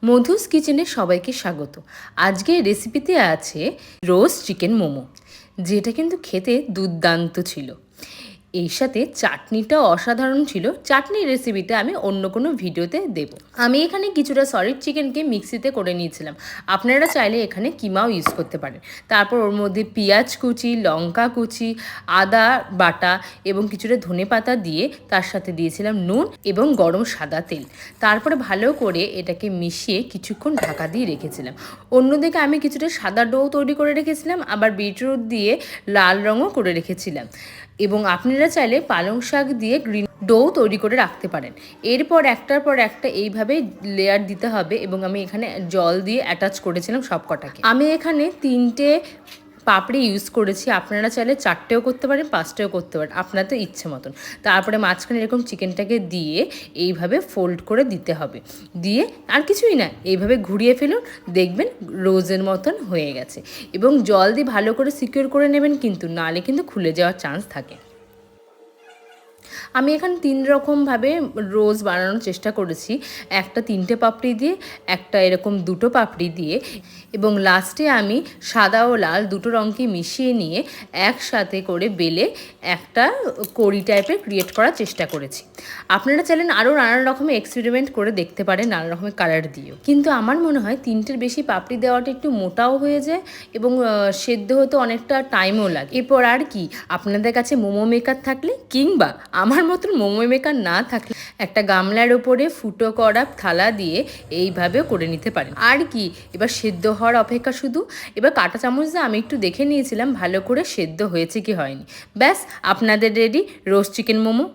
মধুস কিচেনে সবাইকে স্বাগত। আজকে রেসিপিতে আছে রোস্ট চিকেন মোমো, যেটা কিন্তু খেতে দুর্দান্ত ছিল। এর সাথে চাটনিটা অসাধারণ ছিল। চাটনির রেসিপিটা আমি অন্য কোনো ভিডিওতে দেব। আমি এখানে কিছুটা সলিড চিকেনকে মিক্সিতে করে নিয়েছিলাম। আপনারা চাইলে এখানে কিমাও ইউজ করতে পারেন। তারপর ওর মধ্যে পেঁয়াজ কুচি, লঙ্কা কুচি, আদা বাটা এবং কিছুটা ধনেপাতা দিয়ে তার সাথে দিয়েছিলাম নুন এবং গরম সাদা তেল। তারপরে ভালো করে এটাকে মিশিয়ে কিছুক্ষণ ঢাকা দিয়ে রেখেছিলাম। অন্যদিকে আমি কিছুটা সাদা ডো তৈরি করে রেখেছিলাম, আবার বিটরুট দিয়ে লাল রঙও করে রেখেছিলাম। এবং আপনারা চাইলে পালং শাক দিয়ে গ্রিন ডো তৈরি করে রাখতে পারেন। এরপর একটার পর একটা এইভাবে লেয়ার দিতে হবে এবং আমি এখানে জল দিয়ে অ্যাটাচ করেছিলাম সব কটাকে। আমি এখানে 3টে পাপড়ি ইউজ করেছি, আপনারা চাইলে 4টেও করতে পারেন, 5টেও করতে পারেন, আপনার তো ইচ্ছে মতন। তারপরে মাঝখানে এরকম চিকেনটাকে দিয়ে এইভাবে ফোল্ড করে দিতে হবে। দিয়ে আর কিছুই না, এইভাবে ঘুরিয়ে ফেলুন, দেখবেন রোজের মতন হয়ে গেছে। এবং জল দিয়ে ভালো করে সিকিউর করে নেবেন, কিন্তু নাহলে কিন্তু খুলে যাওয়ার চান্স থাকে। আমি এখানে 3 রকমভাবে রোজ বানানোর চেষ্টা করেছি। একটা 3টে পাপড়ি দিয়ে, একটা এরকম 2টো পাপড়ি দিয়ে, এবং লাস্টে আমি সাদা ও লাল দুটো রঙকে মিশিয়ে নিয়ে একসাথে করে বেলে একটা কড়ি টাইপের ক্রিয়েট করার চেষ্টা করেছি। আপনারা চাইলেন আরও নানান রকমের এক্সপেরিমেন্ট করে দেখতে পারেন, নানা রকমের কালার দিয়েও। কিন্তু আমার মনে হয় 3টের বেশি পাপড়ি দেওয়াটা একটু মোটাও হয়ে যায় এবং সেদ্ধ হতে অনেকটা টাইমও লাগে। এরপর আর কি, আপনাদের কাছে মোমো মেকার থাকলে কিংবা আমার মতন মোমো মেকার না থাকলে একটা গামলার ওপরে ফুটো করা থালা দিয়ে এইভাবেও করে নিতে পারেন। আর কি, এবার সেদ্ধ হওয়ার অপেক্ষা শুধু। এবার কাঁটা চামচ দিয়ে আমি একটু দেখে নিয়েছিলাম ভালো করে সেদ্ধ হয়েছে কি হয়নি। ব্যাস, আপনাদের রেডি রোস্ট চিকেন মোমো।